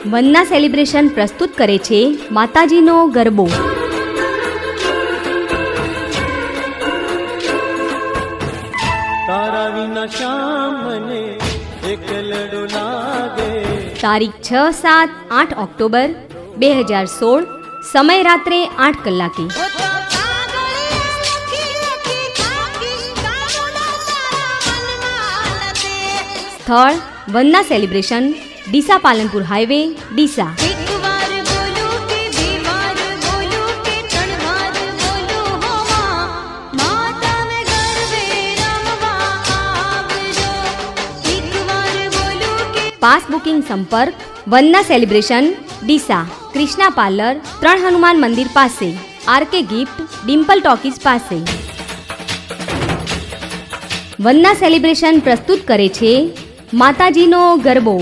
વનના celebration પ્રસ્તુત કરે છે માતાજીનો ગરબો. તારા વિના શ્યામ મને એકલડો લાગે. તારીખ 6, 7, 8 ઓક્ટોબર 2016. સમય રાત્રે 8 કલાકે. સ્થળ વનના celebration, Deesa Palanpur highway, Deesa. Pass booking સંપર્ક વનના સેલિબ્રેશન, ડીસા, કૃષ્ણા પાર્લર, 3 હનુમાન મંદિર પાસે, આરકે ગિફ્ટ, ડિમ્પલ ટોકીઝ પાસે. વનના સેલિબ્રેશન પ્રસ્તુત કરે છે માતાજીનો ગરબો.